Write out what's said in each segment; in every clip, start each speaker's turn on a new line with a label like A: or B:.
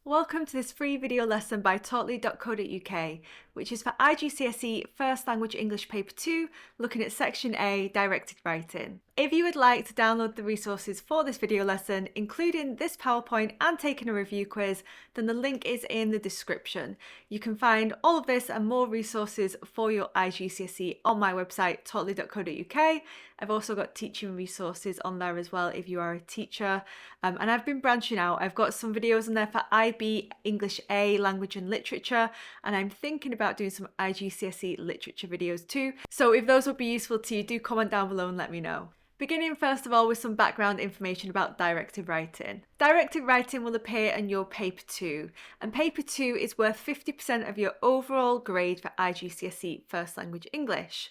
A: Welcome to this free video lesson by Talkly.co.uk, which is for IGCSE First Language English Paper 2, looking at Section A, Directed Writing. If you would like to download the resources for this video lesson, including this PowerPoint and taking a review quiz, then the link is in the description. You can find all of this and more resources for your IGCSE on my website, Talkly.co.uk. I've also got teaching resources on there as well if you are a teacher. And I've been branching out. I've got some videos in there for IB English A, Language and Literature, and I'm thinking about doing some IGCSE Literature videos too. So if those would be useful to you, do comment down below and let me know. Beginning first of all with some background information about directed writing. Directed writing will appear in your Paper 2, and Paper 2 is worth 50% of your overall grade for IGCSE First Language English.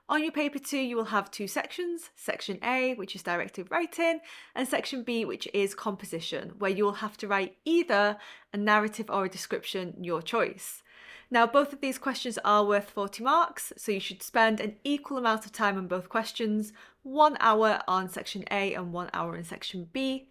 A: On your Paper 2 you will have two sections, Section A, which is directed writing, and Section B, which is composition, where you will have to write either a narrative or a description, your choice. Now, both of these questions are worth 40 marks, so you should spend an equal amount of time on both questions, 1 hour on Section A and 1 hour in Section B.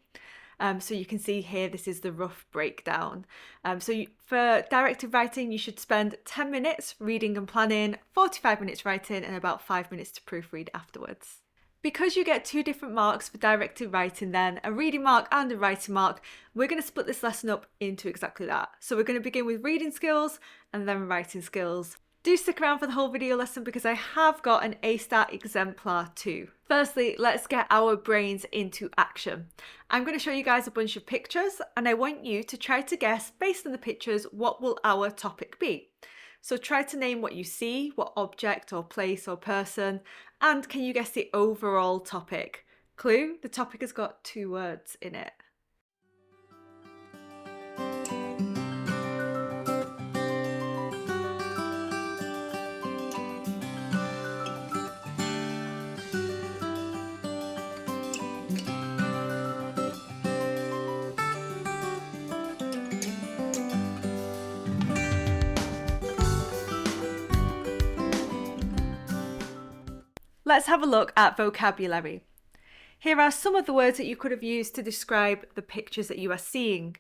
A: So you can see here, this is the rough breakdown. For directed writing, you should spend 10 minutes reading and planning, 45 minutes writing, and about 5 minutes to proofread afterwards. Because you get two different marks for directed writing then, a reading mark and a writing mark, we're going to split this lesson up into exactly that. So we're going to begin with reading skills and then writing skills. Do stick around for the whole video lesson because I have got an A-star exemplar too. Firstly, let's get our brains into action. I'm going to show you guys a bunch of pictures and I want you to try to guess based on the pictures what will our topic be. So try to name what you see, what object or place or person, and can you guess the overall topic? Clue, the topic has got 2 words in it. Let's have a look at vocabulary. Here are some of the words that you could have used to describe the pictures that you are seeing.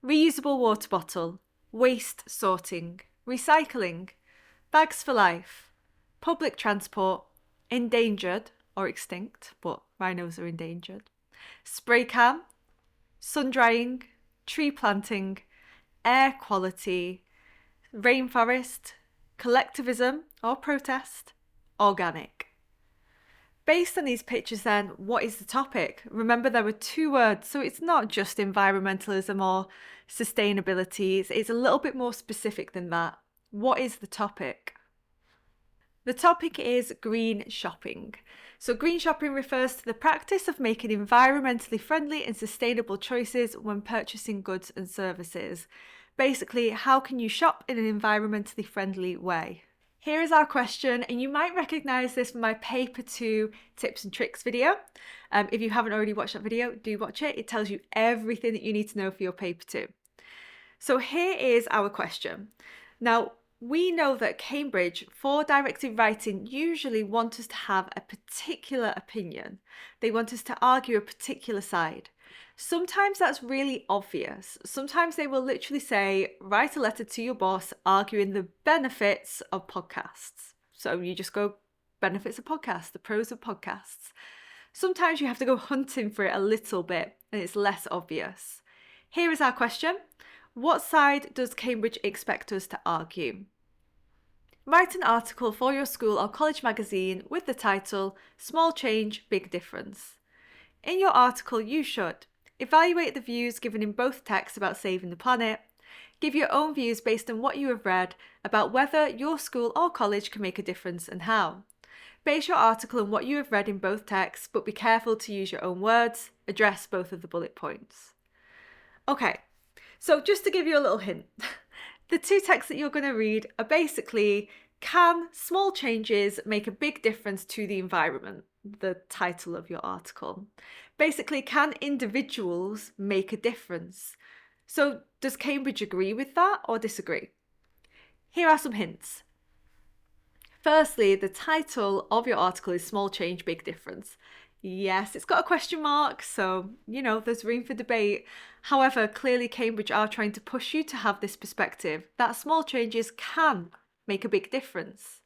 A: Reusable water bottle, waste sorting, recycling, bags for life, public transport, endangered or extinct, but rhinos are endangered, spray can, sun drying, tree planting, air quality, rainforest, collectivism or protest, organic. Based on these pictures then, what is the topic? Remember there were 2 words, so it's not just environmentalism or sustainability, it's a little bit more specific than that. What is the topic? The topic is green shopping. So green shopping refers to the practice of making environmentally friendly and sustainable choices when purchasing goods and services. Basically, how can you shop in an environmentally friendly way? Here is our question, and you might recognise this from my Paper 2 tips and tricks video. If you haven't already watched that video, do watch it. It tells you everything that you need to know for your Paper 2. So here is our question. Now, we know that Cambridge, for directed writing, usually want us to have a particular opinion. They want us to argue a particular side. Sometimes that's really obvious. Sometimes they will literally say, write a letter to your boss arguing the benefits of podcasts. So you just go, benefits of podcasts, the pros of podcasts. Sometimes you have to go hunting for it a little bit and it's less obvious. Here is our question. What side does Cambridge expect us to argue? Write an article for your school or college magazine with the title, Small Change, Big Difference. In your article, you should evaluate the views given in both texts about saving the planet, give your own views based on what you have read about whether your school or college can make a difference and how. Base your article on what you have read in both texts, but be careful to use your own words, address both of the bullet points. Okay, so just to give you a little hint, the 2 texts that you're going to read are basically, can small changes make a big difference to the environment? The title of your article. Basically, can individuals make a difference? So does Cambridge agree with that or disagree? Here are some hints. Firstly, the title of your article is Small Change, Big Difference. Yes, it's got a question mark, so, there's room for debate. However, clearly Cambridge are trying to push you to have this perspective that small changes can make a big difference.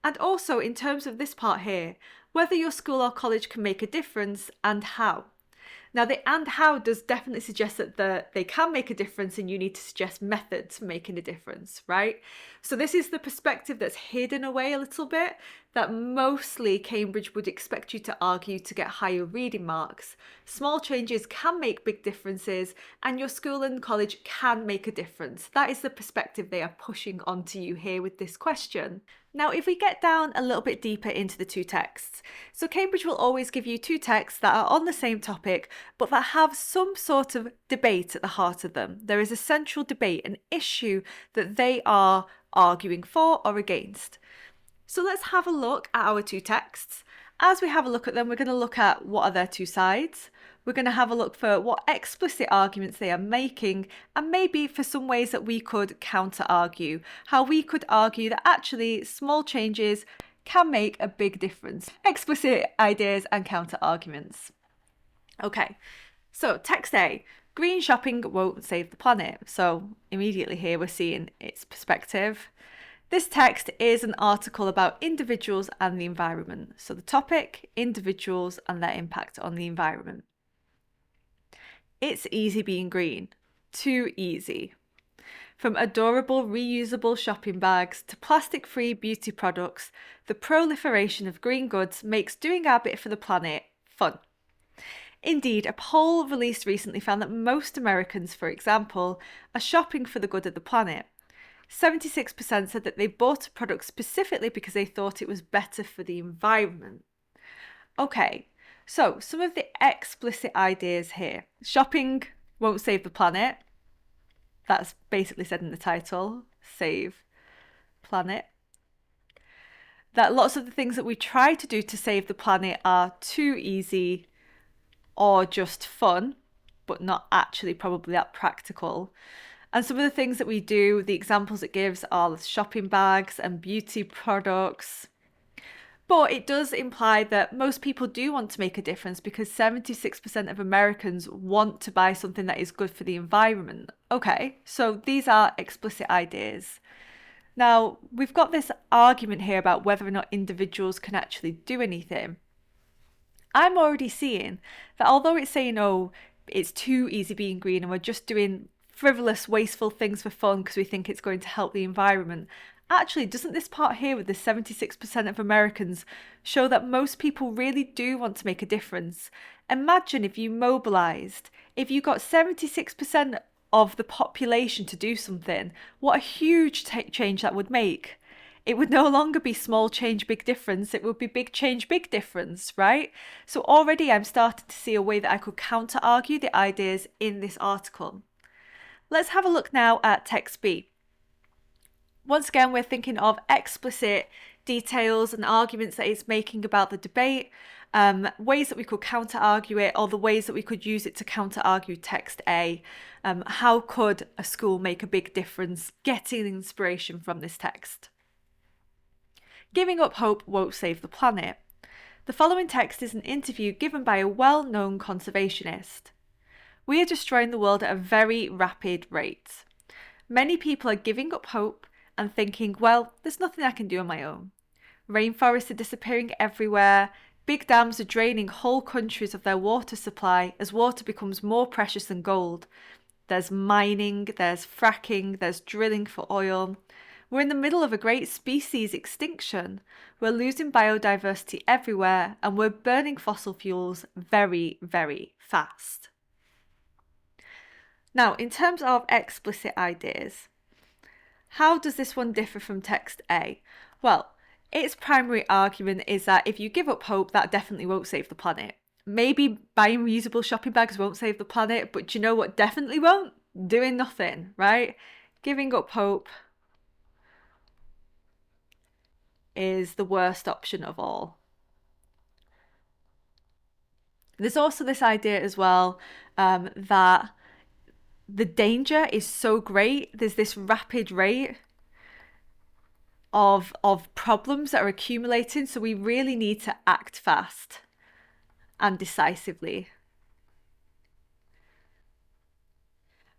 A: And also, in terms of this part here, whether your school or college can make a difference and how. Now, the and how does definitely suggest that they can make a difference, and you need to suggest methods for making a difference, right? So this is the perspective that's hidden away a little bit, that mostly Cambridge would expect you to argue to get higher reading marks. Small changes can make big differences, and your school and college can make a difference. That is the perspective they are pushing onto you here with this question. Now, if we get down a little bit deeper into the two texts, so Cambridge will always give you two texts that are on the same topic, but that have some sort of debate at the heart of them. There is a central debate, an issue that they are arguing for or against. So let's have a look at our two texts. As we have a look at them, we're going to look at what are their two sides. We're going to have a look for what explicit arguments they are making, and maybe for some ways that we could counter-argue, how we could argue that actually small changes can make a big difference. Explicit ideas and counter-arguments. Okay, so text A, green shopping won't save the planet. So immediately here we're seeing its perspective. This text is an article about individuals and the environment. So the topic, individuals and their impact on the environment. It's easy being green. Too easy. From adorable reusable shopping bags to plastic-free beauty products, the proliferation of green goods makes doing our bit for the planet fun. Indeed, a poll released recently found that most Americans, for example, are shopping for the good of the planet. 76% said that they bought a product specifically because they thought it was better for the environment. Okay, so some of the explicit ideas here. Shopping won't save the planet. That's basically said in the title, save planet. That lots of the things that we try to do to save the planet are too easy or just fun, but not actually probably that practical. And some of the things that we do, the examples it gives are shopping bags and beauty products. But it does imply that most people do want to make a difference because 76% of Americans want to buy something that is good for the environment. Okay, so these are explicit ideas. Now, we've got this argument here about whether or not individuals can actually do anything. I'm already seeing that although it's saying, oh, it's too easy being green and we're just doing frivolous, wasteful things for fun because we think it's going to help the environment, actually, doesn't this part here with the 76% of Americans show that most people really do want to make a difference? Imagine if you mobilised, if you got 76% of the population to do something, what a huge change that would make. It would no longer be small change, big difference. It would be big change, big difference, right? So already I'm starting to see a way that I could counter-argue the ideas in this article. Let's have a look now at text B. Once again, we're thinking of explicit details and arguments that it's making about the debate, ways that we could counter-argue it, or the ways that we could use it to counter-argue text A. How could a school make a big difference getting inspiration from this text? Giving up hope won't save the planet. The following text is an interview given by a well-known conservationist. We are destroying the world at a very rapid rate. Many people are giving up hope and thinking, well, there's nothing I can do on my own. Rainforests are disappearing everywhere. Big dams are draining whole countries of their water supply as water becomes more precious than gold. There's mining, there's fracking, there's drilling for oil. We're in the middle of a great species extinction. We're losing biodiversity everywhere and we're burning fossil fuels very, very fast. Now, in terms of explicit ideas, how does this one differ from text A? Well, its primary argument is that if you give up hope, that definitely won't save the planet. Maybe buying reusable shopping bags won't save the planet, but do you know what definitely won't? Doing nothing, right? Giving up hope is the worst option of all. There's also this idea as well that the danger is so great, there's this rapid rate of problems that are accumulating, so we really need to act fast. and decisively.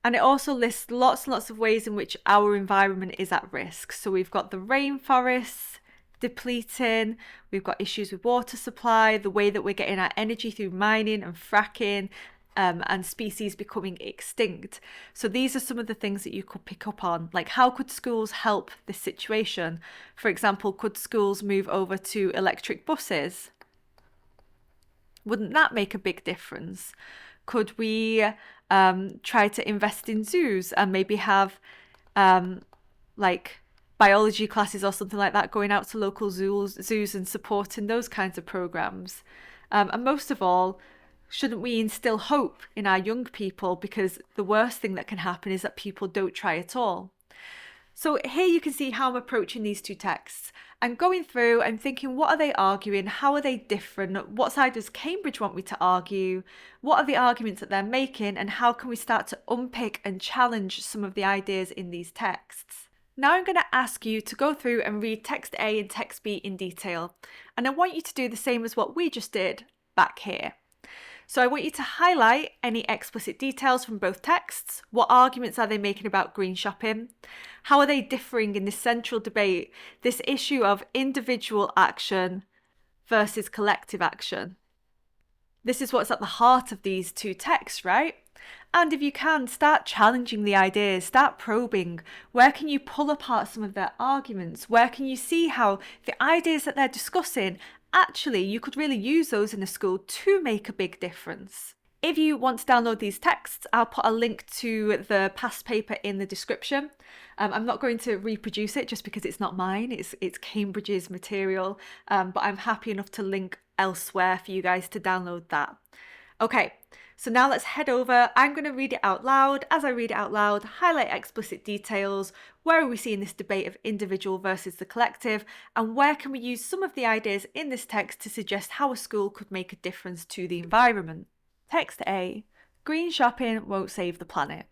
A: And it also lists lots and lots of ways in which our environment is at risk. So we've got the rainforests depleting, we've got issues with water supply, the way that we're getting our energy through mining and fracking, and species becoming extinct. So these are some of the things that you could pick up on. Like, how could schools help this situation? For example, could schools move over to electric buses? Wouldn't that make a big difference? Could we try to invest in zoos and maybe have like biology classes or something like that, going out to local zoos and supporting those kinds of programs? And most of all, shouldn't we instill hope in our young people? Because the worst thing that can happen is that people don't try at all. So here you can see how I'm approaching these two texts. I'm going through and thinking, what are they arguing? How are they different? What side does Cambridge want me to argue? What are the arguments that they're making? And how can we start to unpick and challenge some of the ideas in these texts? Now I'm going to ask you to go through and read text A and text B in detail. And I want you to do the same as what we just did back here. So I want you to highlight any explicit details from both texts. What arguments are they making about green shopping? How are they differing in this central debate, this issue of individual action versus collective action? This is what's at the heart of these two texts, right? And if you can, start challenging the ideas, start probing. Where can you pull apart some of their arguments? Where can you see how the ideas that they're discussing, actually, you could really use those in a school to make a big difference? If you want to download these texts, I'll put a link to the past paper in the description. I'm not going to reproduce it just because it's not mine, it's Cambridge's material, but I'm happy enough to link elsewhere for you guys to download that. Okay, so now let's head over. I'm going to read it out loud. As I read it out loud, highlight explicit details. Where are we seeing this debate of individual versus the collective? And where can we use some of the ideas in this text to suggest how a school could make a difference to the environment? Text A. Green shopping won't save the planet.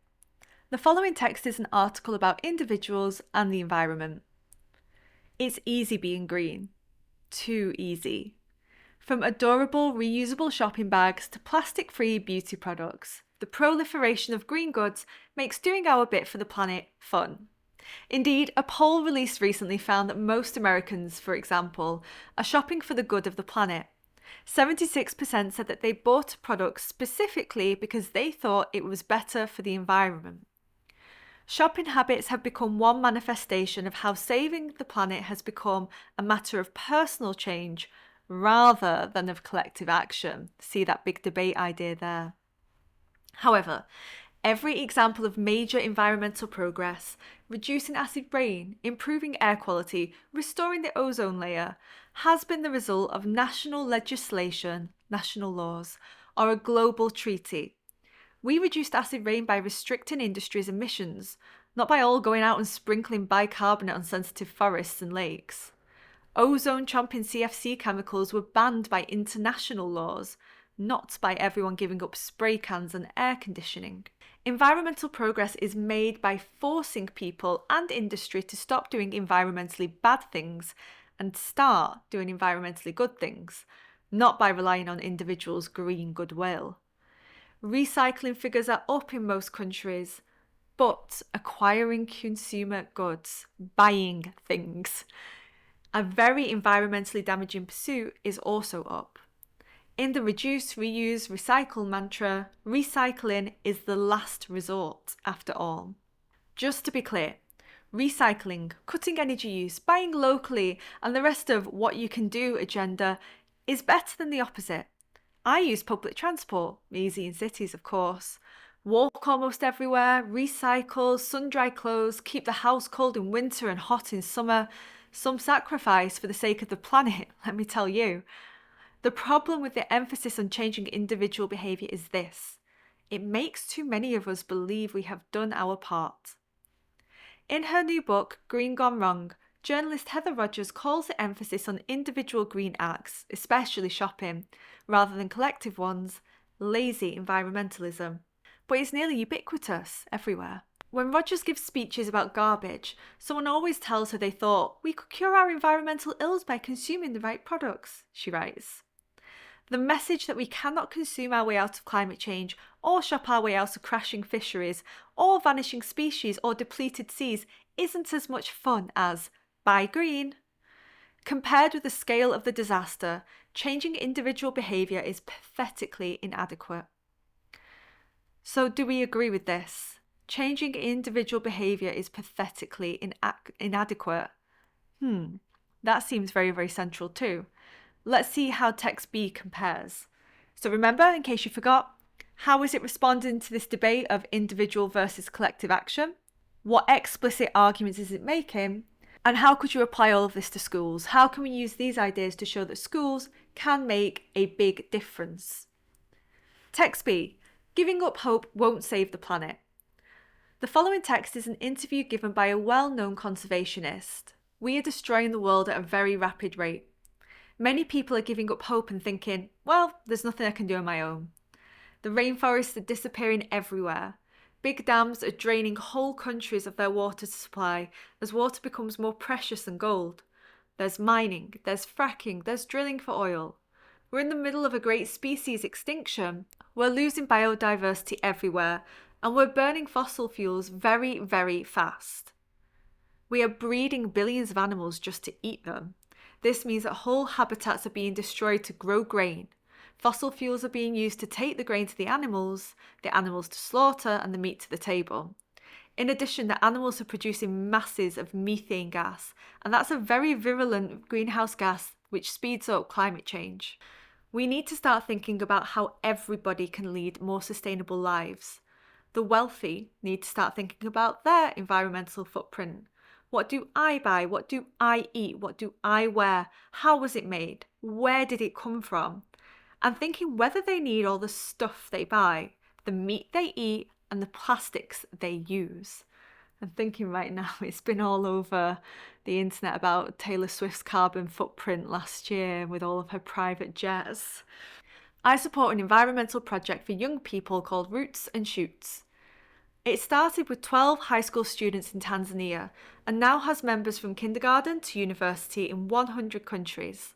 A: The following text is an article about individuals and the environment. It's easy being green. Too easy. From adorable reusable shopping bags to plastic-free beauty products, the proliferation of green goods makes doing our bit for the planet fun. Indeed, a poll released recently found that most Americans, for example, are shopping for the good of the planet. 76% said that they bought products specifically because they thought it was better for the environment. Shopping habits have become one manifestation of how saving the planet has become a matter of personal change rather than of collective action. See that big debate idea there. However, every example of major environmental progress, reducing acid rain, improving air quality, restoring the ozone layer, has been the result of national legislation, national laws, or a global treaty. We reduced acid rain by restricting industry's emissions, not by all going out and sprinkling bicarbonate on sensitive forests and lakes. Ozone-chomping CFC chemicals were banned by international laws, not by everyone giving up spray cans and air conditioning. Environmental progress is made by forcing people and industry to stop doing environmentally bad things and start doing environmentally good things, not by relying on individuals' green goodwill. Recycling figures are up in most countries, but acquiring consumer goods, buying things, a very environmentally damaging pursuit, is also up. In the reduce, reuse, recycle mantra, recycling is the last resort after all. Just to be clear, recycling, cutting energy use, buying locally, and the rest of what you can do agenda is better than the opposite. I use public transport, easy in cities of course, walk almost everywhere, recycle, sun-dry clothes, keep the house cold in winter and hot in summer, some sacrifice for the sake of the planet, let me tell you. The problem with the emphasis on changing individual behaviour is this: it makes too many of us believe we have done our part. In her new book, Green Gone Wrong, journalist Heather Rogers calls the emphasis on individual green acts, especially shopping, rather than collective ones, lazy environmentalism. But it's nearly ubiquitous everywhere. When Rogers gives speeches about garbage, someone always tells her they thought, "We could cure our environmental ills by consuming the right products," she writes. The message that we cannot consume our way out of climate change, or shop our way out of crashing fisheries, or vanishing species, or depleted seas isn't as much fun as buy green. Compared with the scale of the disaster, changing individual behaviour is pathetically inadequate. So do we agree with this? Changing individual behaviour is pathetically inadequate. That seems very, very central too. Let's see how text B compares. So remember, in case you forgot, how is it responding to this debate of individual versus collective action? What explicit arguments is it making? And how could you apply all of this to schools? How can we use these ideas to show that schools can make a big difference? Text B, giving up hope won't save the planet. The following text is an interview given by a well-known conservationist. We are destroying the world at a very rapid rate. Many people are giving up hope and thinking, well, there's nothing I can do on my own. The rainforests are disappearing everywhere. Big dams are draining whole countries of their water supply as water becomes more precious than gold. There's mining, there's fracking, there's drilling for oil. We're in the middle of a great species extinction. We're losing biodiversity everywhere, and we're burning fossil fuels very, very fast. We are breeding billions of animals just to eat them. This means that whole habitats are being destroyed to grow grain. Fossil fuels are being used to take the grain to the animals to slaughter, and the meat to the table. In addition, the animals are producing masses of methane gas, and that's a very virulent greenhouse gas which speeds up climate change. We need to start thinking about how everybody can lead more sustainable lives. The wealthy need to start thinking about their environmental footprint. What do I buy? What do I eat? What do I wear? How was it made? Where did it come from? And thinking whether they need all the stuff they buy, the meat they eat, and the plastics they use. I'm thinking right now, it's been all over the internet about Taylor Swift's carbon footprint last year with all of her private jets. I support an environmental project for young people called Roots and Shoots. It started with 12 high school students in Tanzania and now has members from kindergarten to university in 100 countries.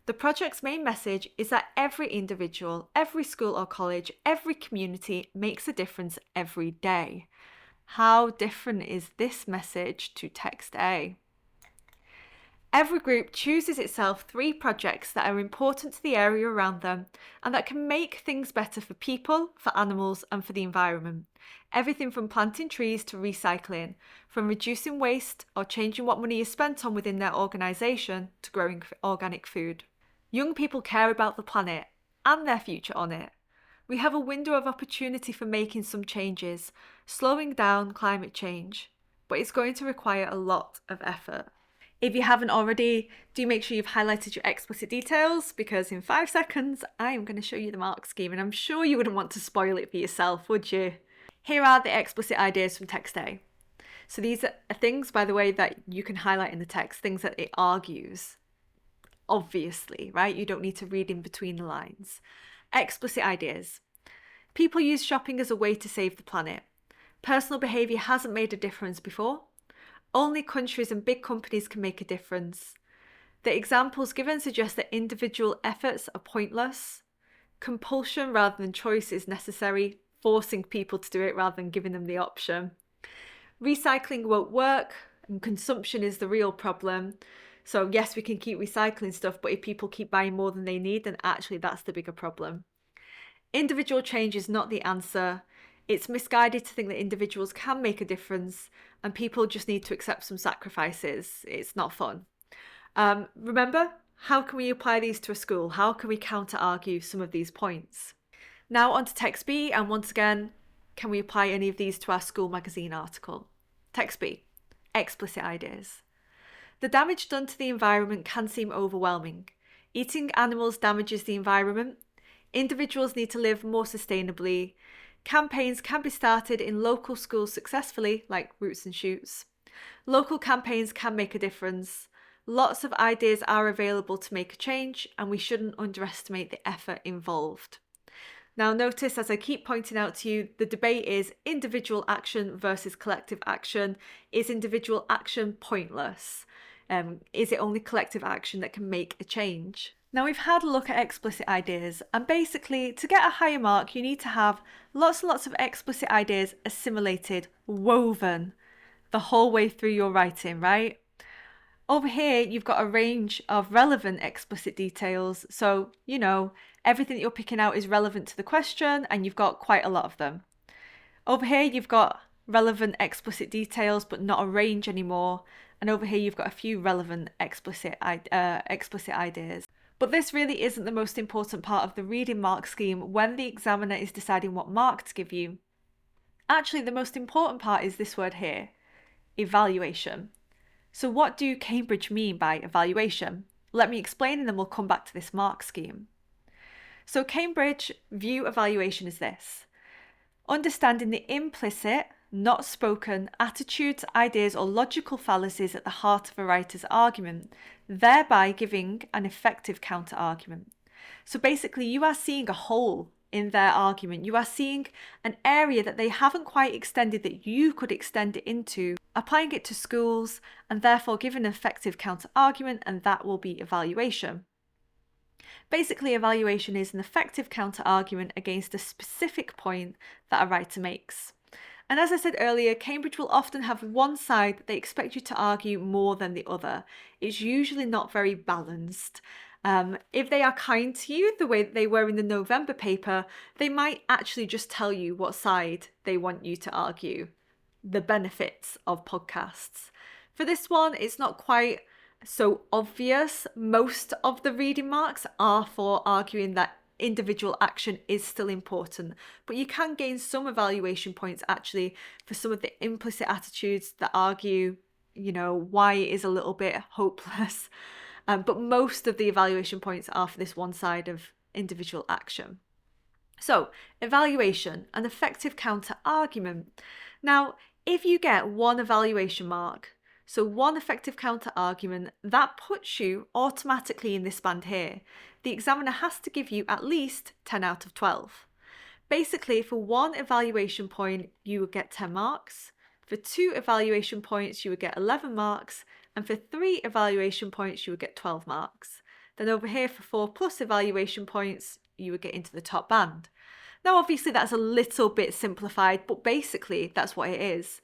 A: The project's main message is that every individual, every school or college, every community makes a difference every day. How different is this message to text A? Every group chooses itself 3 projects that are important to the area around them and that can make things better for people, for animals, and for the environment. Everything from planting trees to recycling, from reducing waste or changing what money is spent on within their organisation to growing organic food. Young people care about the planet and their future on it. We have a window of opportunity for making some changes, slowing down climate change, but it's going to require a lot of effort. If you haven't already, do make sure you've highlighted your explicit details, because in 5 seconds I am going to show you the mark scheme, and I'm sure you wouldn't want to spoil it for yourself, would you? Here are the explicit ideas from text A. So these are things, by the way, that you can highlight in the text, things that it argues. Obviously, right? You don't need to read in between the lines. Explicit ideas. People use shopping as a way to save the planet. Personal behaviour hasn't made a difference before. Only countries and big companies can make a difference. The examples given suggest that individual efforts are pointless. Compulsion rather than choice is necessary, forcing people to do it rather than giving them the option. Recycling won't work, and consumption is the real problem. So yes, we can keep recycling stuff, but if people keep buying more than they need, then actually that's the bigger problem. Individual change is not the answer. It's misguided to think that individuals can make a difference and people just need to accept some sacrifices. It's not fun. Remember, how can we apply these to a school? How can we counter-argue some of these points? Now on to text B, and once again, can we apply any of these to our school magazine article? Text B, explicit ideas. The damage done to the environment can seem overwhelming. Eating animals damages the environment. Individuals need to live more sustainably. Campaigns can be started in local schools successfully, like Roots and Shoots. Local campaigns can make a difference. Lots of ideas are available to make a change, and we shouldn't underestimate the effort involved. Now notice, as I keep pointing out to you, the debate is individual action versus collective action. Is individual action pointless? Is it only collective action that can make a change? Now we've had a look at explicit ideas, and basically to get a higher mark you need to have lots and lots of explicit ideas assimilated, woven the whole way through your writing, right? Over here you've got a range of relevant explicit details, so everything that you're picking out is relevant to the question and you've got quite a lot of them. Over here you've got relevant explicit details but not a range anymore, and over here you've got a few relevant explicit ideas. But this really isn't the most important part of the reading mark scheme when the examiner is deciding what mark to give you. Actually, the most important part is this word here, evaluation. So what do Cambridge mean by evaluation? Let me explain and then we'll come back to this mark scheme. So Cambridge view evaluation as this: understanding the implicit, not spoken, attitudes, ideas, or logical fallacies at the heart of a writer's argument, thereby giving an effective counter-argument. So basically, you are seeing a hole in their argument. You are seeing an area that they haven't quite extended that you could extend it into, applying it to schools, and therefore giving an effective counter-argument, and that will be evaluation. Basically, evaluation is an effective counter-argument against a specific point that a writer makes. And as I said earlier, Cambridge will often have one side that they expect you to argue more than the other. It's usually not very balanced. If they are kind to you, the way that they were in the November paper, they might actually just tell you what side they want you to argue. The benefits of podcasts. For this one, it's not quite so obvious. Most of the reading marks are for arguing that individual action is still important, but you can gain some evaluation points actually for some of the implicit attitudes that argue, why it is a little bit hopeless. But most of the evaluation points are for this one side of individual action. So, evaluation, an effective counter-argument. Now, if you get one evaluation mark, so one effective counter-argument, that puts you automatically in this band here. The examiner has to give you at least 10 out of 12. Basically, for one evaluation point, you would get 10 marks. For 2 evaluation points, you would get 11 marks. And for 3 evaluation points, you would get 12 marks. Then over here, for 4+ evaluation points, you would get into the top band. Now, obviously, that's a little bit simplified, but basically, that's what it is.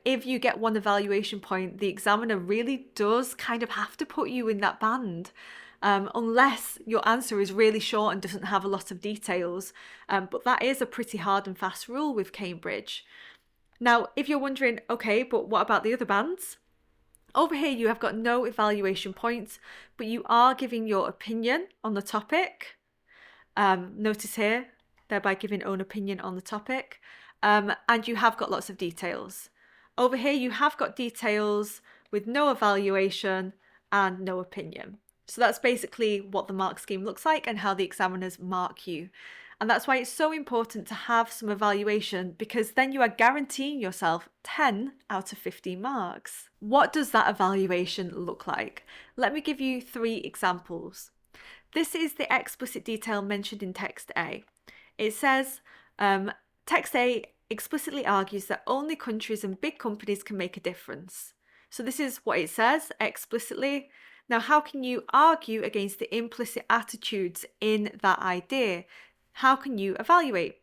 A: If you get one evaluation point, the examiner really does kind of have to put you in that band, unless your answer is really short and doesn't have a lot of details. But that is a pretty hard and fast rule with Cambridge. Now, if you're wondering, okay, but what about the other bands? Over here, you have got no evaluation points, but you are giving your opinion on the topic. Notice here, thereby giving own opinion on the topic. And you have got lots of details. Over here, you have got details with no evaluation and no opinion. So that's basically what the mark scheme looks like and how the examiners mark you. And that's why it's so important to have some evaluation, because then you are guaranteeing yourself 10 out of 15 marks. What does that evaluation look like? Let me give you 3 examples. This is the explicit detail mentioned in text A. It says, text A explicitly argues that only countries and big companies can make a difference. So this is what it says explicitly. Now, how can you argue against the implicit attitudes in that idea? How can you evaluate?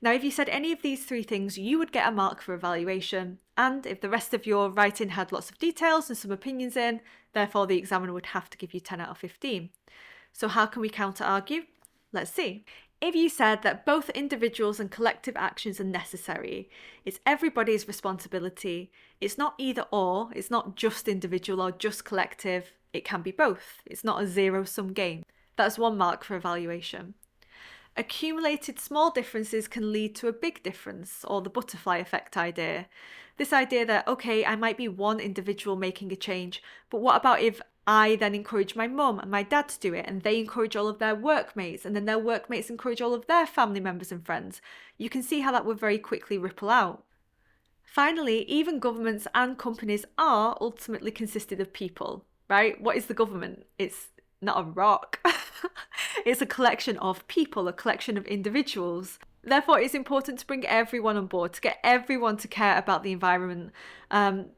A: Now, if you said any of these 3 things, you would get a mark for evaluation. And if the rest of your writing had lots of details and some opinions in, therefore the examiner would have to give you 10 out of 15. So how can we counter-argue? Let's see. If you said that both individuals and collective actions are necessary, it's everybody's responsibility. It's not either or, it's not just individual or just collective. It can be both. It's not a zero-sum game. That's 1 mark for evaluation. Accumulated small differences can lead to a big difference, or the butterfly effect idea. This idea that, okay, I might be one individual making a change, but what about if I then encourage my mum and my dad to do it, and they encourage all of their workmates, and then their workmates encourage all of their family members and friends? You can see how that would very quickly ripple out. Finally, even governments and companies are ultimately consisted of people, right? What is the government? It's not a rock. It's a collection of people, a collection of individuals. Therefore, it's important to bring everyone on board, to get everyone to care about the environment,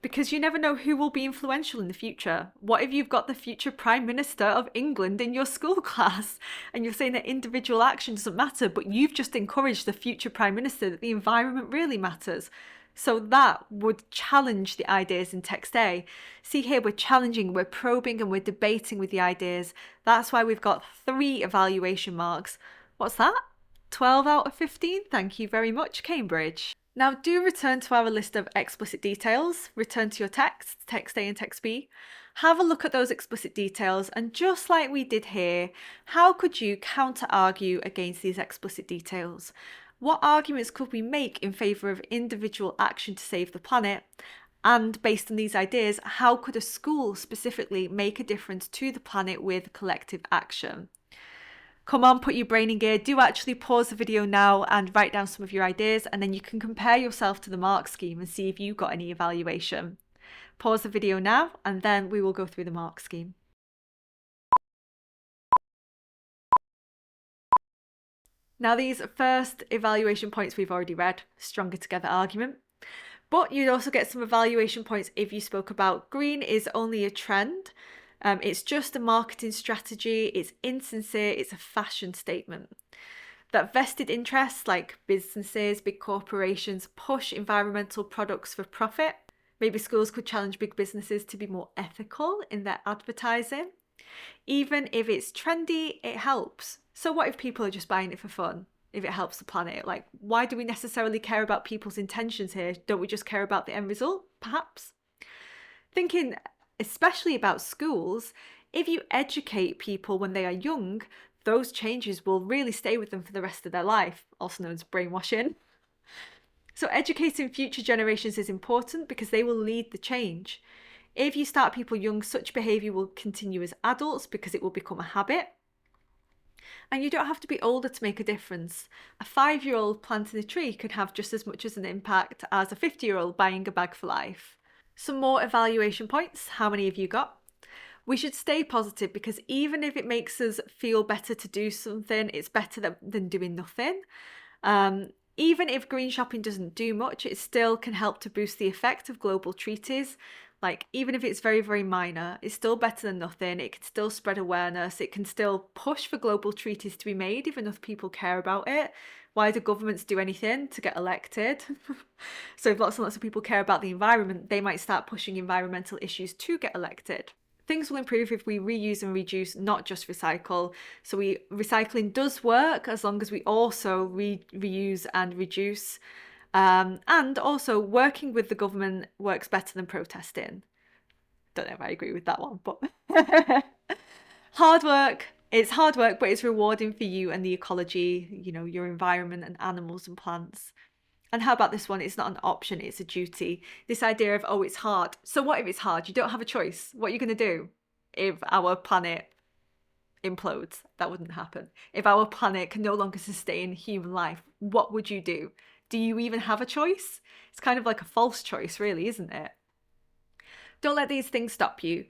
A: because you never know who will be influential in the future. What if you've got the future Prime Minister of England in your school class and you're saying that individual action doesn't matter, but you've just encouraged the future Prime Minister that the environment really matters? So that would challenge the ideas in text A. See here, we're challenging, we're probing, and we're debating with the ideas. That's why we've got 3 evaluation marks. What's that? 12 out of 15? Thank you very much, Cambridge. Now do return to our list of explicit details. Return to your text, text A and text B. Have a look at those explicit details, and just like we did here, how could you counter-argue against these explicit details? What arguments could we make in favour of individual action to save the planet? And based on these ideas, how could a school specifically make a difference to the planet with collective action? Come on, put your brain in gear. Do actually pause the video now and write down some of your ideas, and then you can compare yourself to the mark scheme and see if you got any evaluation. Pause the video now, and then we will go through the mark scheme. Now these first evaluation points we've already read, stronger together argument. But you'd also get some evaluation points if you spoke about green is only a trend. It's just a marketing strategy, it's insincere, it's a fashion statement. That vested interests like businesses, big corporations push environmental products for profit. Maybe schools could challenge big businesses to be more ethical in their advertising. Even if it's trendy, it helps. So what if people are just buying it for fun? If it helps the planet, like, why do we necessarily care about people's intentions here? Don't we just care about the end result, perhaps? Thinking especially about schools, if you educate people when they are young, those changes will really stay with them for the rest of their life, also known as brainwashing. So educating future generations is important because they will lead the change. If you start people young, such behaviour will continue as adults because it will become a habit. And you don't have to be older to make a difference. A 5-year-old planting a tree could have just as much as an impact as a 50-year-old buying a bag for life. Some more evaluation points. How many have you got? We should stay positive because even if it makes us feel better to do something, it's better than doing nothing. Even if green shopping doesn't do much, it still can help to boost the effect of global treaties. Like, even if it's very, very minor, it's still better than nothing. It can still spread awareness. It can still push for global treaties to be made if enough people care about it. Why do governments do anything? To get elected. So if lots and lots of people care about the environment, they might start pushing environmental issues to get elected. Things will improve if we reuse and reduce, not just recycle. So recycling does work as long as we also reuse and reduce. And also working with the government works better than protesting. Don't know if I agree with that one, but hard work. It's hard work, but it's rewarding for you and the ecology, you know, your environment and animals and plants. And how about this one? It's not an option, it's a duty. This idea of, oh, it's hard. So what if it's hard? You don't have a choice. What are you going to do if our planet implodes? That wouldn't happen. If our planet can no longer sustain human life, what would you do? Do you even have a choice? It's kind of like a false choice, really, isn't it? Don't let these things stop you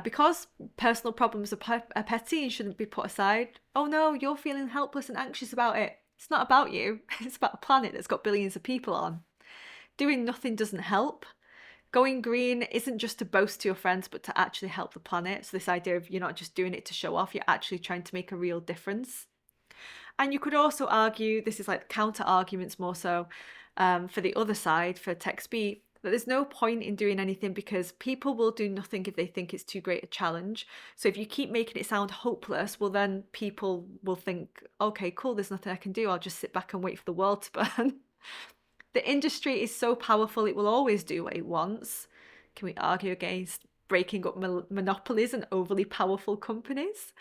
A: because personal problems are petty and shouldn't be put aside. Oh no, you're feeling helpless and anxious about it. It's not about you. It's about a planet that's got billions of people on. Doing nothing doesn't help. Going green isn't just to boast to your friends, but to actually help the planet. So this idea of you're not just doing it to show off, you're actually trying to make a real difference. And you could also argue, this is like counter arguments more so for the other side, for text B, that there's no point in doing anything because people will do nothing if they think it's too great a challenge. So if you keep making it sound hopeless, well then people will think, okay, cool, there's nothing I can do. I'll just sit back and wait for the world to burn. The industry is so powerful, it will always do what it wants. Can we argue against breaking up monopolies and overly powerful companies?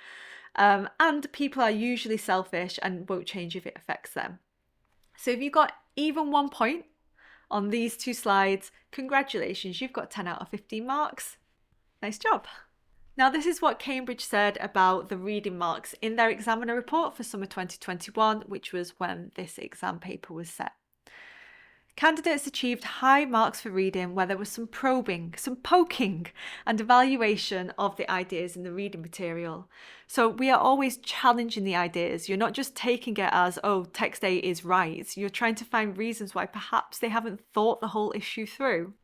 A: And people are usually selfish and won't change if it affects them. So if you got even 1 point on these 2 slides, congratulations, you've got 10 out of 15 marks. Nice job. Now this is what Cambridge said about the reading marks in their examiner report for summer 2021, which was when this exam paper was set. Candidates achieved high marks for reading where there was some probing, some poking, and evaluation of the ideas in the reading material. So we are always challenging the ideas. You're not just taking it as, oh, text A is right. You're trying to find reasons why perhaps they haven't thought the whole issue through.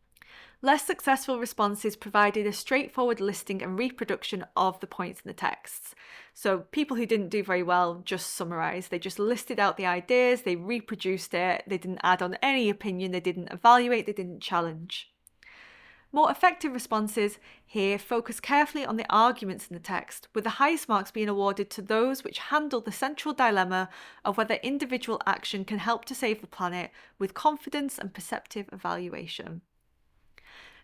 A: Less successful responses provided a straightforward listing and reproduction of the points in the texts. So people who didn't do very well just summarised. They just listed out the ideas, they reproduced it, they didn't add on any opinion, they didn't evaluate, they didn't challenge. More effective responses here focus carefully on the arguments in the text, with the highest marks being awarded to those which handle the central dilemma of whether individual action can help to save the planet with confidence and perceptive evaluation.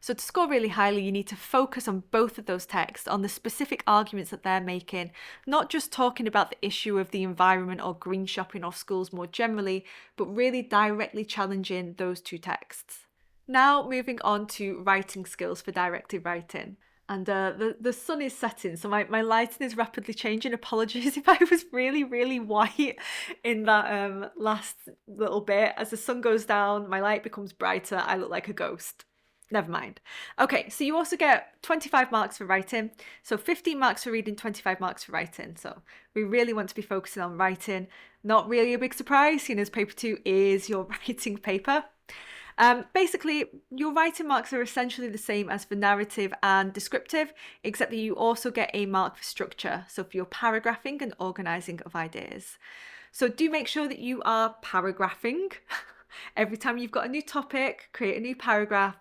A: So to score really highly, you need to focus on both of those texts, on the specific arguments that they're making, not just talking about the issue of the environment or green shopping or schools more generally, but really directly challenging those two texts. Now moving on to writing skills for directed writing. And the sun is setting, so my lighting is rapidly changing. Apologies if I was really, really white in that last little bit. As the sun goes down, my light becomes brighter, I look like a ghost. Never mind. Okay, so you also get 25 marks for writing. So 15 marks for reading, 25 marks for writing. So we really want to be focusing on writing. Not really a big surprise, seeing as paper 2 is your writing paper. Basically, your writing marks are essentially the same as for narrative and descriptive, except that you also get a mark for structure, so for your paragraphing and organising of ideas. So do make sure that you are paragraphing. Every time you've got a new topic, create a new paragraph.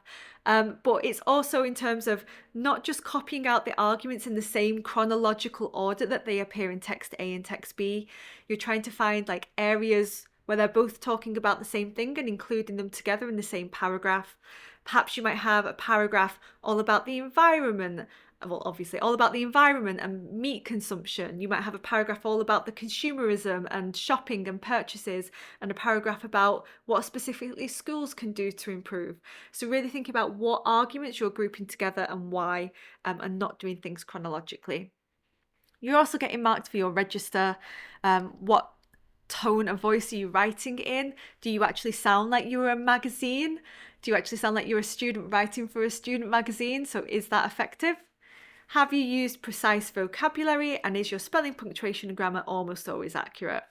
A: But it's also in terms of not just copying out the arguments in the same chronological order that they appear in text A and text B. You're trying to find like areas where they're both talking about the same thing and including them together in the same paragraph. Perhaps you might have a paragraph all about the environment. Well, obviously, all about the environment and meat consumption. You might have a paragraph all about the consumerism and shopping and purchases, and a paragraph about what specifically schools can do to improve. So really think about what arguments you're grouping together and why, and not doing things chronologically. You're also getting marked for your register. What tone of voice are you writing in? Do you actually sound like you're a magazine? Do you actually sound like you're a student writing for a student magazine? So is that effective? Have you used precise vocabulary, and is your spelling, punctuation and grammar almost always accurate?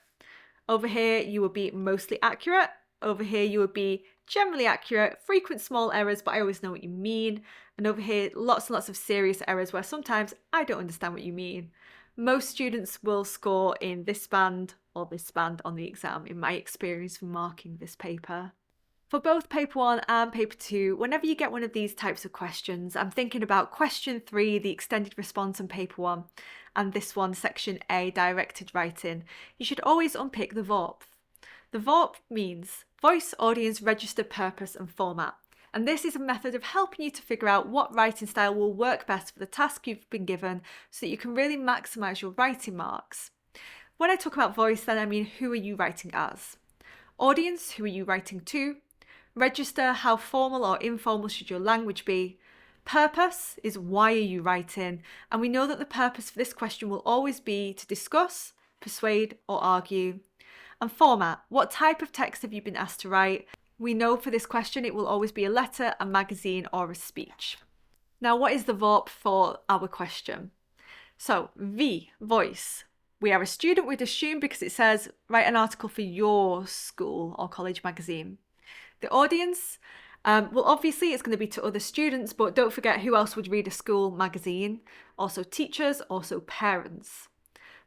A: Over here you will be mostly accurate. Over here you would be generally accurate, frequent small errors, but I always know what you mean. And over here lots and lots of serious errors where sometimes I don't understand what you mean. Most students will score in this band or this band on the exam, in my experience from marking this paper. For both paper 1 and paper 2, whenever you get one of these types of questions, I'm thinking about question 3, the extended response on paper 1, and this one, section A, directed writing, you should always unpick the VORP. The VORP means voice, audience, register, purpose and format. And this is a method of helping you to figure out what writing style will work best for the task you've been given so that you can really maximise your writing marks. When I talk about voice, then I mean who are you writing as? Audience, who are you writing to? Register, how formal or informal should your language be? Purpose is why are you writing? And we know that the purpose for this question will always be to discuss, persuade or argue. And format, what type of text have you been asked to write? We know for this question it will always be a letter, a magazine or a speech. Now what is the VORP for our question? So V, voice. We are a student, we'd assume, because it says write an article for your school or college magazine. The audience, well obviously it's going to be to other students, but don't forget who else would read a school magazine. Also teachers, also parents.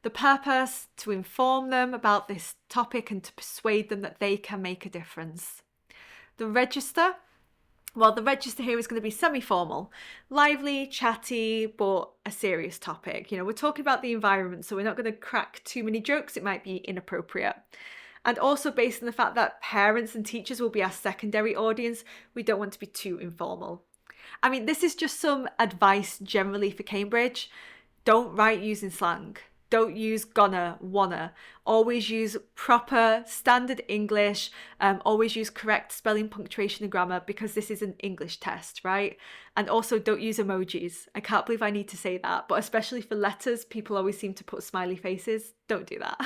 A: The purpose, to inform them about this topic and to persuade them that they can make a difference. The register, well the register here is going to be semi-formal, lively, chatty, but a serious topic. You know, we're talking about the environment, so we're not going to crack too many jokes, it might be inappropriate. And also based on the fact that parents and teachers will be our secondary audience, we don't want to be too informal. I mean, this is just some advice generally for Cambridge. Don't write using slang. Don't use gonna, wanna. Always use proper standard English. Always use correct spelling, punctuation and grammar, because this is an English test, right? And also don't use emojis. I can't believe I need to say that, but especially for letters, people always seem to put smiley faces. Don't do that.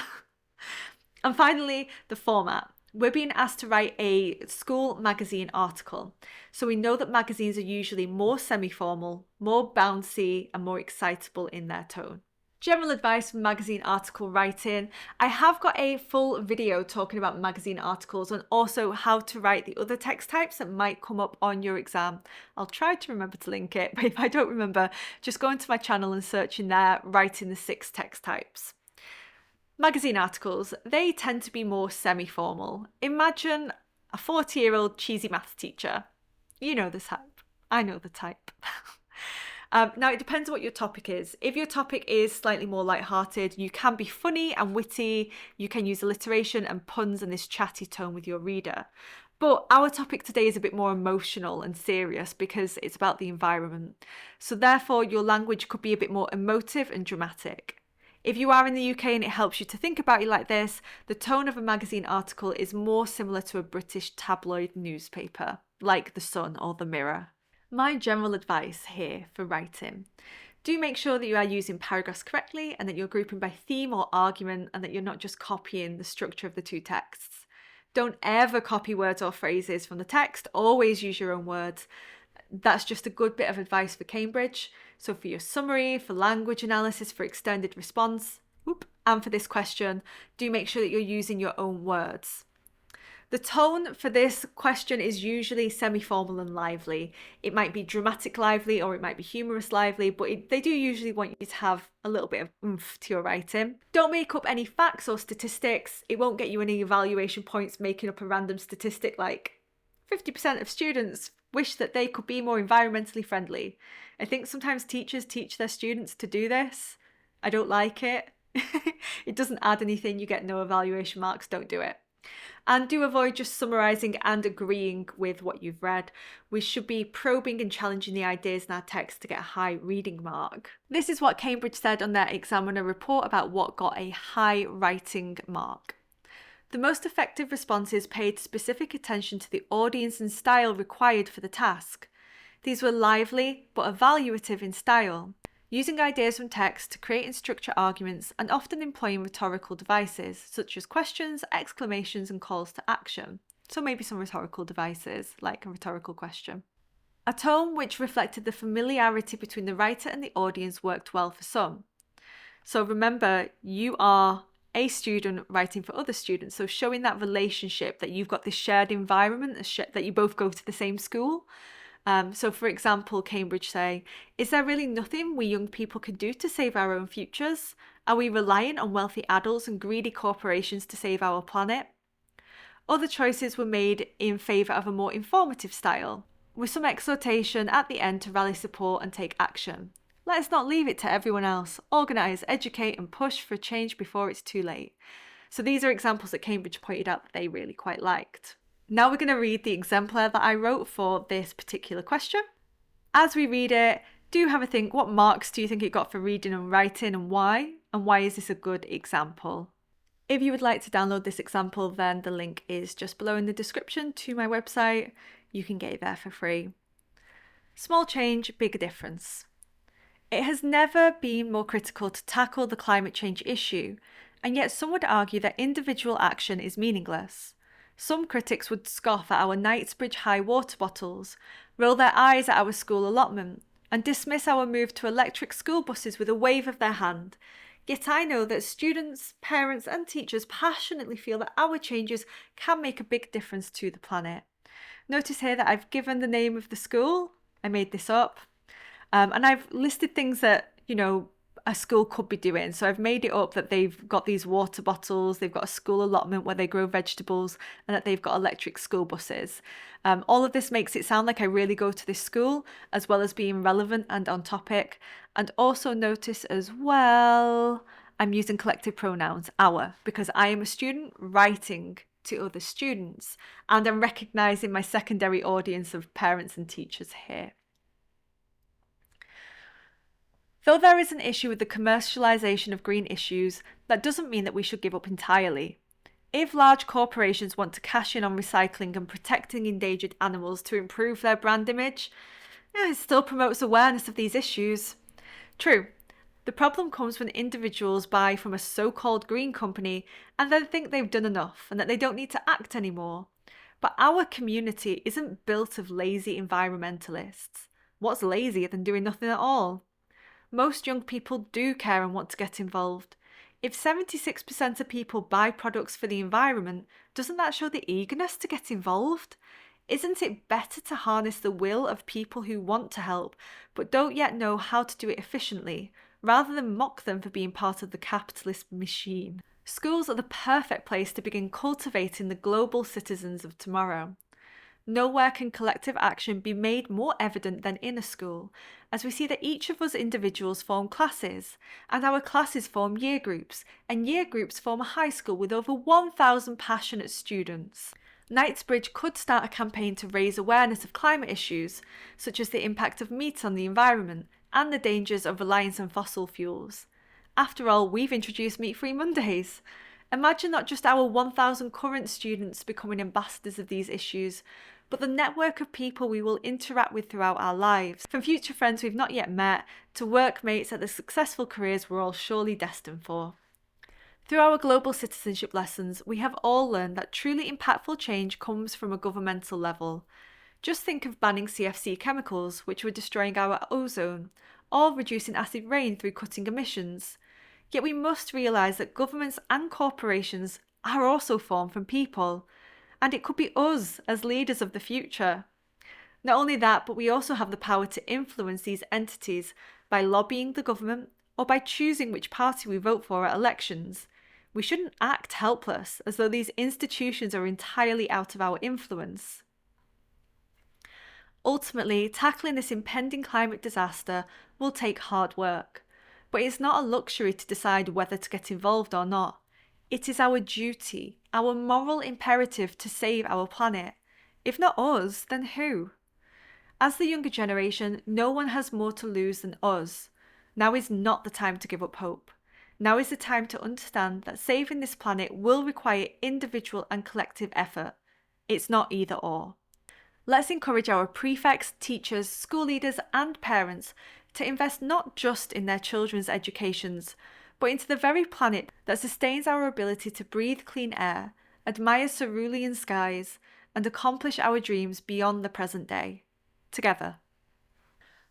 A: And finally, the format. We're being asked to write a school magazine article. So we know that magazines are usually more semi-formal, more bouncy, and more excitable in their tone. General advice for magazine article writing. I have got a full video talking about magazine articles and also how to write the other text types that might come up on your exam. I'll try to remember to link it, but if I don't remember, just go into my channel and search in there, writing the 6 text types. Magazine articles, they tend to be more semi-formal. Imagine a 40-year-old cheesy maths teacher. You know the type. I know the type. Now, it depends on what your topic is. If your topic is slightly more light-hearted, you can be funny and witty. You can use alliteration and puns and this chatty tone with your reader. But our topic today is a bit more emotional and serious because it's about the environment. So therefore, your language could be a bit more emotive and dramatic. If you are in the UK and it helps you to think about it like this, the tone of a magazine article is more similar to a British tabloid newspaper, like The Sun or The Mirror. My general advice here for writing: do make sure that you are using paragraphs correctly and that you're grouping by theme or argument and that you're not just copying the structure of the 2 texts. Don't ever copy words or phrases from the text, always use your own words. That's just a good bit of advice for Cambridge. So for your summary, for language analysis, for extended response, and for this question, do make sure that you're using your own words. The tone for this question is usually semi-formal and lively. It might be dramatic lively or it might be humorous lively, but they do usually want you to have a little bit of oomph to your writing. Don't make up any facts or statistics. It won't get you any evaluation points making up a random statistic like 50% of students wish that they could be more environmentally friendly. I think sometimes teachers teach their students to do this. I don't like it. It doesn't add anything. You get no evaluation marks. Don't do it. And do avoid just summarising and agreeing with what you've read. We should be probing and challenging the ideas in our text to get a high reading mark. This is what Cambridge said on their examiner report about what got a high writing mark. The most effective responses paid specific attention to the audience and style required for the task. These were lively but evaluative in style, using ideas from text to create and structure arguments and often employing rhetorical devices such as questions, exclamations and calls to action. So maybe some rhetorical devices like a rhetorical question. A tone which reflected the familiarity between the writer and the audience worked well for some. So remember, you are a student writing for other students, so showing that relationship, that you've got this shared environment, that you both go to the same school. So for example, Cambridge say, is there really nothing we young people can do to save our own futures? Are we reliant on wealthy adults and greedy corporations to save our planet? Other choices were made in favour of a more informative style, with some exhortation at the end to rally support and take action. Let us not leave it to everyone else. Organise, educate and push for change before it's too late. So these are examples that Cambridge pointed out that they really quite liked. Now we're going to read the exemplar that I wrote for this particular question. As we read it, do have a think, what marks do you think it got for reading and writing and why? And why is this a good example? If you would like to download this example, then the link is just below in the description to my website. You can get it there for free. Small change, big difference. It has never been more critical to tackle the climate change issue, and yet some would argue that individual action is meaningless. Some critics would scoff at our Knightsbridge High water bottles, roll their eyes at our school allotment, and dismiss our move to electric school buses with a wave of their hand. Yet I know that students, parents and teachers passionately feel that our changes can make a big difference to the planet. Notice here that I've given the name of the school. I made this up. And I've listed things that, a school could be doing. So I've made it up that they've got these water bottles, they've got a school allotment where they grow vegetables, and that they've got electric school buses. All of this makes it sound like I really go to this school, as well as being relevant and on topic. And also notice as well, I'm using collective pronouns, our, because I am a student writing to other students, and I'm recognising my secondary audience of parents and teachers here. Though there is an issue with the commercialisation of green issues, that doesn't mean that we should give up entirely. If large corporations want to cash in on recycling and protecting endangered animals to improve their brand image, it still promotes awareness of these issues. True, the The problem comes when individuals buy from a so-called green company and then think they've done enough and that they don't need to act anymore. But our community isn't built of lazy environmentalists. What's lazier than doing nothing at all? Most young people do care and want to get involved. If 76% of people buy products for the environment, doesn't that show the eagerness to get involved? Isn't it better to harness the will of people who want to help but don't yet know how to do it efficiently, rather than mock them for being part of the capitalist machine? Schools are the perfect place to begin cultivating the global citizens of tomorrow. Nowhere can collective action be made more evident than in a school, as we see that each of us individuals form classes, and our classes form year groups, and year groups form a high school with over 1,000 passionate students. Knightsbridge could start a campaign to raise awareness of climate issues, such as the impact of meat on the environment and the dangers of reliance on fossil fuels. After all, we've introduced Meat-Free Mondays. Imagine not just our 1,000 current students becoming ambassadors of these issues, but the network of people we will interact with throughout our lives, from future friends we've not yet met to workmates at the successful careers we're all surely destined for. Through our global citizenship lessons, we have all learned that truly impactful change comes from a governmental level. Just think of banning CFC chemicals, which were destroying our ozone, or reducing acid rain through cutting emissions. Yet we must realise that governments and corporations are also formed from people, and it could be us as leaders of the future. Not only that, but we also have the power to influence these entities by lobbying the government or by choosing which party we vote for at elections. We shouldn't act helpless, as though these institutions are entirely out of our influence. Ultimately, tackling this impending climate disaster will take hard work, but it's not a luxury to decide whether to get involved or not. It is our duty, our moral imperative to save our planet. If not us, then who? As the younger generation, no one has more to lose than us. Now is not the time to give up hope. Now is the time to understand that saving this planet will require individual and collective effort. It's not either or. Let's encourage our prefects, teachers, school leaders and parents to invest not just in their children's educations, but into the very planet that sustains our ability to breathe clean air, admire cerulean skies, and accomplish our dreams beyond the present day. Together.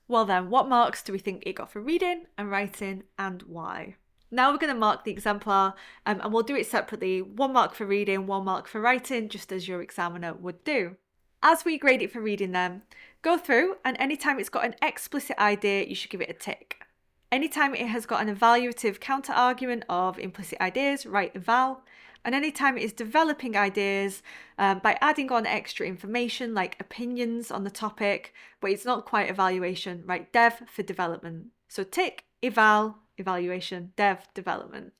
A: Well then, what marks do we think it got for reading and writing, and why? Now we're going to mark the exemplar, and we'll do it separately. 1 mark for reading, 1 mark for writing, just as your examiner would do. As we grade it for reading then, go through, and anytime it's got an explicit idea, you should give it a tick. Anytime it has got an evaluative counter-argument of implicit ideas, write eval. And anytime it is developing ideas by adding on extra information like opinions on the topic, but it's not quite evaluation, write dev for development. So tick, eval, evaluation, dev, development.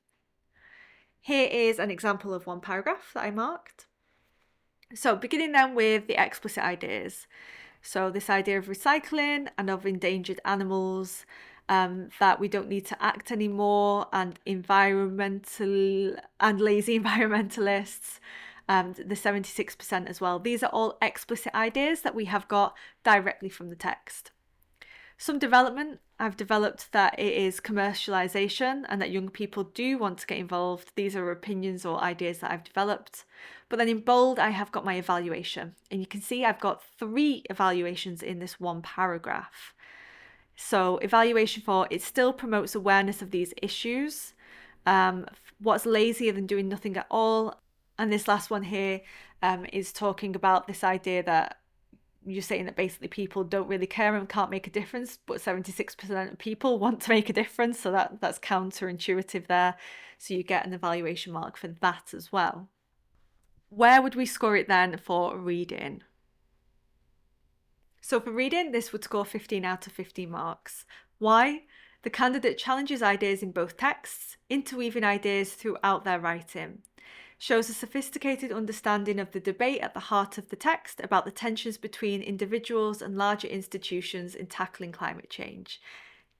A: Here is an example of 1 paragraph that I marked. So beginning then with the explicit ideas. So this idea of recycling and of endangered animals, that we don't need to act anymore, and environmental and lazy environmentalists, the 76% as well. These are all explicit ideas that we have got directly from the text. Some development, I've developed that it is commercialisation and that young people do want to get involved. These are opinions or ideas that I've developed. But then in bold, I have got my evaluation. And you can see I've got 3 evaluations in this 1 paragraph. So evaluation for, it still promotes awareness of these issues. What's lazier than doing nothing at all? And this last one here is talking about this idea that you're saying that basically people don't really care and can't make a difference, but 76% of people want to make a difference. So that's counterintuitive there. So you get an evaluation mark for that as well. Where would we score it then for reading? So for reading, this would score 15 out of 15 marks. Why? The candidate challenges ideas in both texts, interweaving ideas throughout their writing. Shows a sophisticated understanding of the debate at the heart of the text about the tensions between individuals and larger institutions in tackling climate change.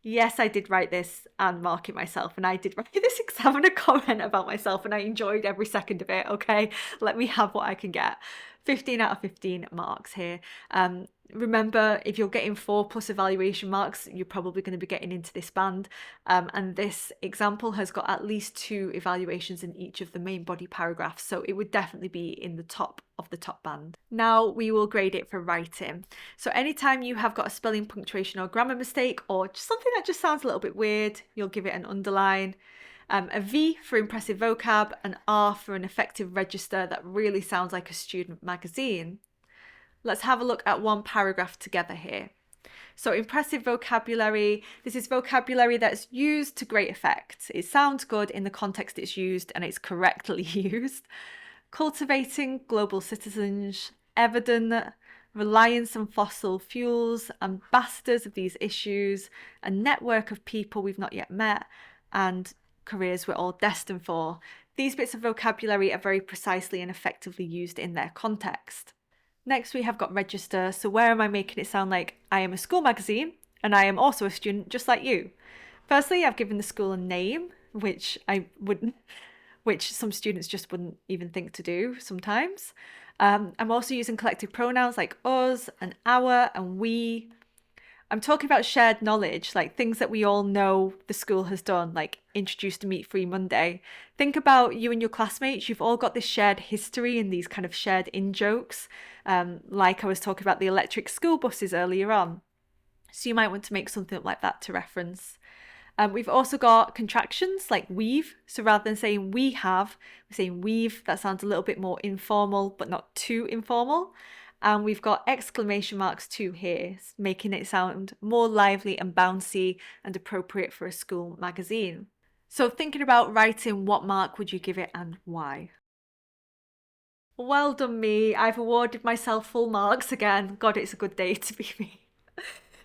A: Yes, I did write this and mark it myself, and I did write this examiner comment about myself, and I enjoyed every second of it, okay? Let me have what I can get. 15 out of 15 marks here. Remember, if you're getting 4+ evaluation marks, you're probably going to be getting into this band. And this example has got at least 2 evaluations in each of the main body paragraphs, so it would definitely be in the top of the top band. Now we will grade it for writing. So anytime you have got a spelling, punctuation or grammar mistake, or just something that just sounds a little bit weird, you'll give it an underline. A V for impressive vocab, an R for an effective register that really sounds like a student magazine. Let's have a look at one paragraph together here. So impressive vocabulary, this is vocabulary that's used to great effect. It sounds good in the context it's used and it's correctly used. Cultivating global citizens, evident, reliance on fossil fuels, ambassadors of these issues, a network of people we've not yet met, and careers we're all destined for. These bits of vocabulary are very precisely and effectively used in their context. Next we have got register. So where am I making it sound like I am a school magazine and I am also a student just like you? Firstly, I've given the school a name, which some students just wouldn't even think to do sometimes. I'm also using collective pronouns like us and our and we. I'm talking about shared knowledge, like things that we all know the school has done, like introduced to Meat Free Monday. Think about you and your classmates. You've all got this shared history and these kind of shared in-jokes, like I was talking about the electric school buses earlier on. So you might want to make something up like that to reference. We've also got contractions like we've. So rather than saying we have, we're saying we've. That sounds a little bit more informal, but not too informal. And we've got exclamation marks too here, making it sound more lively and bouncy and appropriate for a school magazine. So thinking about writing, what mark would you give it and why? Well done me, I've awarded myself full marks again. God, it's a good day to be me.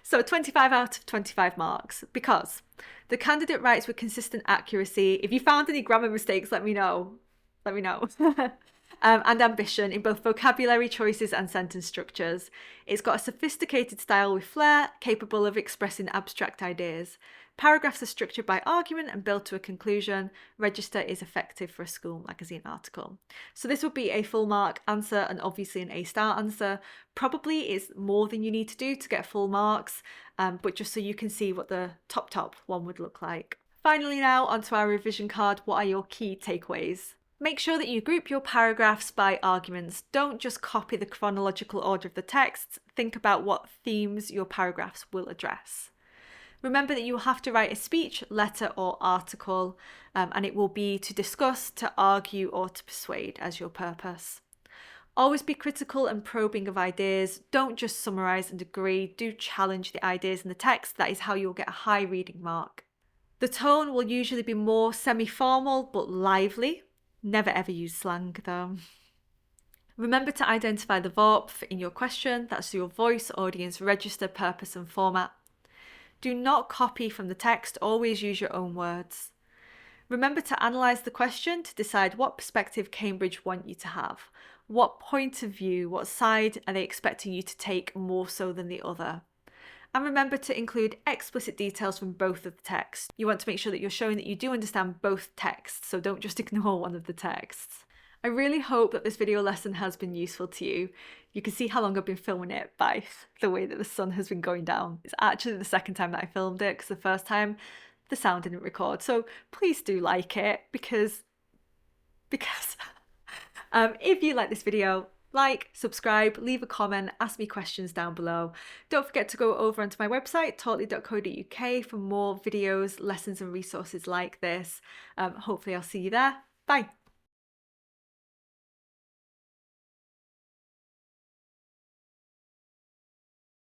A: So 25 out of 25 marks, because the candidate writes with consistent accuracy. If you found any grammar mistakes, let me know. And ambition in both vocabulary choices and sentence structures. It's got a sophisticated style with flair, capable of expressing abstract ideas. Paragraphs are structured by argument and build to a conclusion. Register is effective for a school magazine article. So this would be a full mark answer and obviously an A-star answer. Probably is more than you need to do to get full marks, but just so you can see what the top one would look like. Finally now, onto our revision card. What are your key takeaways? Make sure that you group your paragraphs by arguments. Don't just copy the chronological order of the text. Think about what themes your paragraphs will address. Remember that you will have to write a speech, letter or article, and it will be to discuss, to argue or to persuade as your purpose. Always be critical and probing of ideas. Don't just summarise and agree. Do challenge the ideas in the text. That is how you'll get a high reading mark. The tone will usually be more semi-formal but lively. Never ever use slang though. Remember to identify the VORP in your question. That's your voice, audience, register, purpose and format. Do not copy from the text. Always use your own words. Remember to analyse the question to decide what perspective Cambridge want you to have. What point of view, what side are they expecting you to take more so than the other? And remember to include explicit details from both of the texts. You want to make sure that you're showing that you do understand both texts, so don't just ignore one of the texts. I really hope that this video lesson has been useful to you. You can see how long I've been filming it by the way that the sun has been going down. It's actually the second time that I filmed it, because the first time the sound didn't record. So please do like it, because if you like this video, like, subscribe, leave a comment, ask me questions down below. Don't forget to go over onto my website, talkly.co.uk, for more videos, lessons and resources like this. Hopefully I'll see you there. Bye.